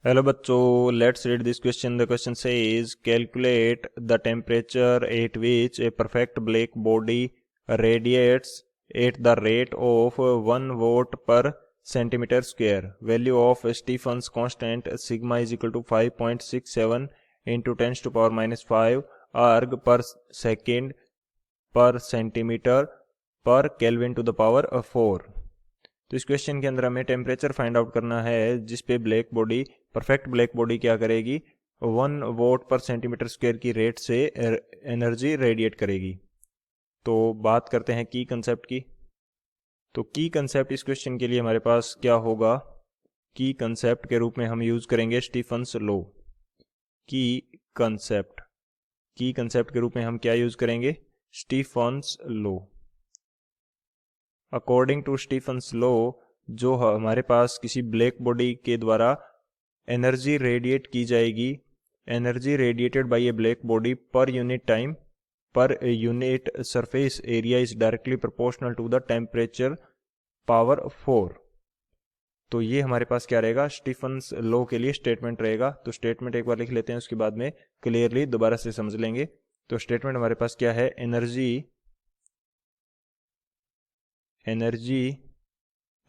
Hello बच्चों, let's read this question. The question says calculate the temperature at which a perfect black body radiates at the rate of 1 watt per centimetre square. Value of Stefan's constant sigma is equal to 5.67 into 10⁻⁵ erg पर second पर centimetre पर kelvin to the power 4. तो इस question के अंदर हमें temperature find out करना है जिस पे black body, perfect black body क्या करेगी, 1 वोट पर सेंटीमीटर स्क्वायर की रेट से एनर्जी रेडिएट करेगी. तो बात करते हैं की कंसेप्ट की. तो की कंसेप्ट इस क्वेश्चन के लिए हमारे पास क्या होगा, की कंसेप्ट के रूप में हम यूज करेंगे Stefan's law. Key concept, key concept के रूप में हम क्या यूज करेंगे, Stefan's law. According to Stefan's law, जो हमारे पास किसी ब्लैक बॉडी के द्वारा एनर्जी रेडिएट की जाएगी, energy radiated by a black body per unit time per unit surface area is directly proportional to the temperature power 4. तो ये हमारे पास क्या रहेगा, स्टीफन्स लॉ के लिए स्टेटमेंट रहेगा. तो स्टेटमेंट एक बार लिख लेते हैं, उसके बाद में क्लियरली दोबारा से समझ लेंगे. तो स्टेटमेंट हमारे पास क्या है, energy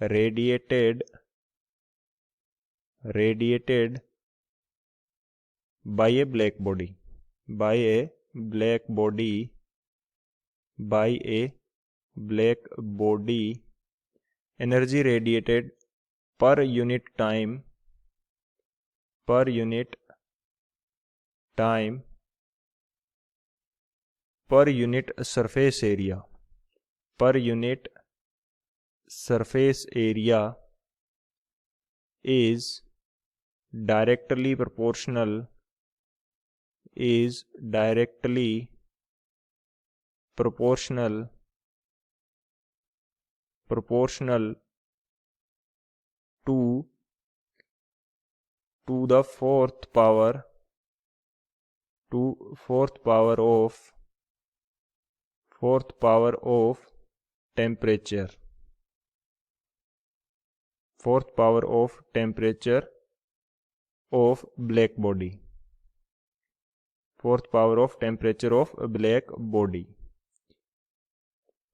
radiated by a black body energy radiated per unit time per unit surface area is directly proportional to the fourth power of temperature of black body.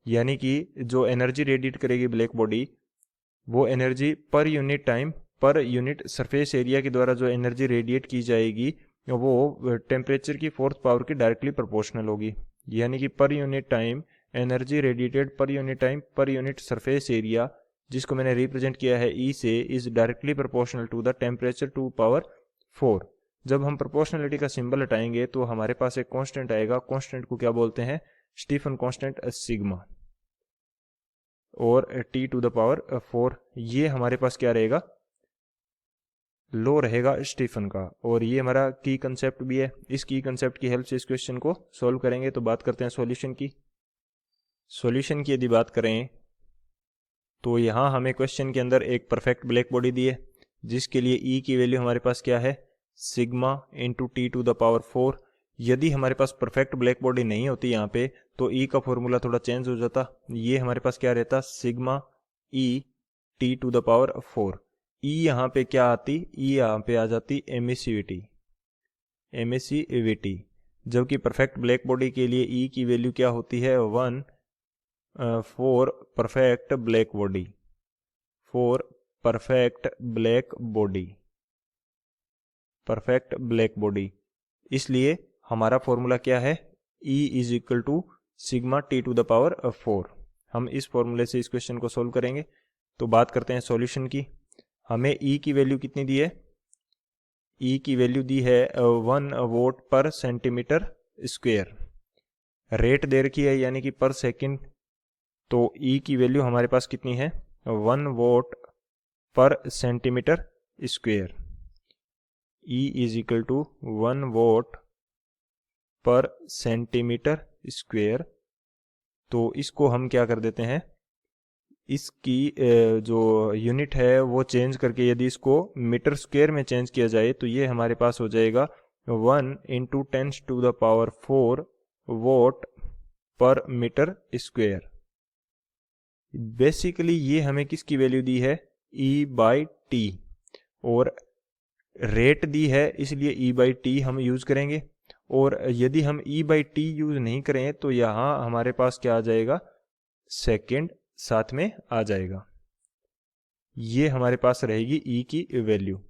यानी कि जो एनर्जी रेडिएट करेगी ब्लैक बॉडी, वो energy पर unit time per unit surface area के द्वारा जो energy radiate की जाएगी वो टेम्परेचर की फोर्थ पावर की डायरेक्टली प्रोपोर्शनल होगी. यानी कि per unit time energy radiated per unit time per unit surface area, जिसको मैंने रिप्रेजेंट किया है ई से, is directly proportional to the temperature to power 4. जब हम प्रोपोर्शनलिटी का सिंबल हटाएंगे तो हमारे पास एक कांस्टेंट आएगा. कांस्टेंट को क्या बोलते हैं, स्टीफन कांस्टेंट सिग्मा, और टी टू द पावर 4. ये हमारे पास क्या रहेगा, लो रहेगा स्टीफन का. और ये हमारा की कंसेप्ट भी है. इस की कंसेप्ट की हेल्प से इस क्वेश्चन को सॉल्व करेंगे. तो बात करते हैं सॉल्यूशन की. सॉल्यूशन की यदि बात करें तो यहाँ हमें क्वेश्चन के अंदर एक परफेक्ट ब्लैक बॉडी दी है जिसके लिए ई की वैल्यू हमारे पास क्या है, sigma into T to the power 4. यदि हमारे पास परफेक्ट ब्लैक बॉडी नहीं होती यहाँ पे तो ई का फॉर्मूला थोड़ा चेंज हो जाता. ये हमारे पास क्या रहता, sigma E T to the power 4. E यहाँ पे क्या आती, ई यहाँ पे आ जाती एमिसिविटी. जबकि परफेक्ट ब्लैक बॉडी के लिए ई की वैल्यू क्या होती है, 1 फॉर परफेक्ट ब्लैक बॉडी. इसलिए हमारा फॉर्मूला क्या है, E is equal to sigma T to the power 4. हम इस फॉर्मूले से इस क्वेश्चन को सोल्व करेंगे. तो बात करते हैं सॉल्यूशन की. हमें E की वैल्यू कितनी दी है, E की वैल्यू दी है 1 watt per centimetre square. Rate दे रखी है यानी कि पर सेकंड. तो E की वैल्यू हमारे पास कितनी है, 1 watt per centimetre square. E is equal to 1 watt per centimetre square. तो इसको हम क्या कर देते हैं, इसकी जो यूनिट है वो चेंज करके यदि इसको मीटर स्क्वायर में चेंज किया जाए तो ये हमारे पास हो जाएगा 1 into 10 to the power 4 watt per metre square. Basically ये हमें किसकी वैल्यू दी है, E बाई टी. और रेट दी है इसलिए E/T हम यूज़ करेंगे, और यदि हम E/T यूज़ नहीं करें तो यहाँ हमारे पास क्या आ जाएगा, सेकेंड साथ में आ जाएगा। ये हमारे पास रहेगी E की वैल्यू।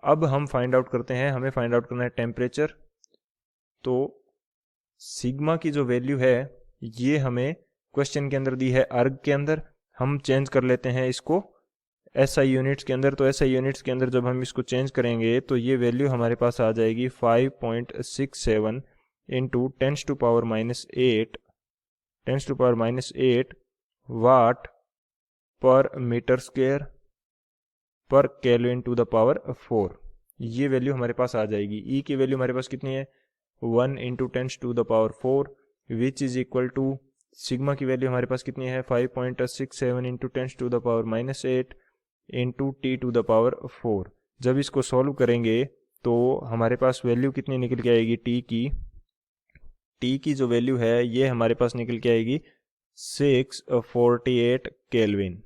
अब हम फाइंड आउट करते हैं, हमें फाइंड आउट करना है टेम्परेचर। तो सिग्मा की जो वैल्यू है ये हमें क्वेश्चन के अंदर दी है अर्ग के अंदर, हम चेंज कर लेते हैं इसको SI यूनिट्स के अंदर। तो SI यूनिट्स के अंदर जब हम इसको चेंज करेंगे तो ये वैल्यू हमारे पास आ जाएगी 5.67 into 10⁻8 watt per metre square per kelvin to the power 4। ये वैल्यू हमारे पास आ जाएगी। E की वैल्यू हमारे पास कितनी है, 1 into 10 to the power 4 which is equal to, sigma की वैल्यू हमारे पास कितनी है, 5.67 into 10 to the power -8 into T to the power 4। जब इसको सॉल्व करेंगे तो हमारे पास वैल्यू कितनी निकल के आएगी, टी की जो वैल्यू है ये हमारे पास निकल के आएगी 648 केल्विन।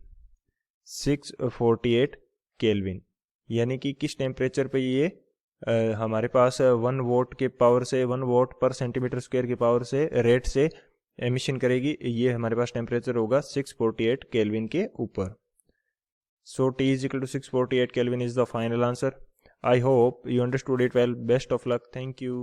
648 केल्विन यानी कि किस टेम्परेचर पे ये हमारे पास 1 वोट के पावर से, 1 वोट पर सेंटीमीटर स्क्वायर की पावर से रेट से एमिशन करेगी। ये हमारे पास टेम्परेचर होगा 648 केल्विन के ऊपर। So T is equal to 648 Kelvin is the final answer. I hope you understood it well. Best of luck. Thank you.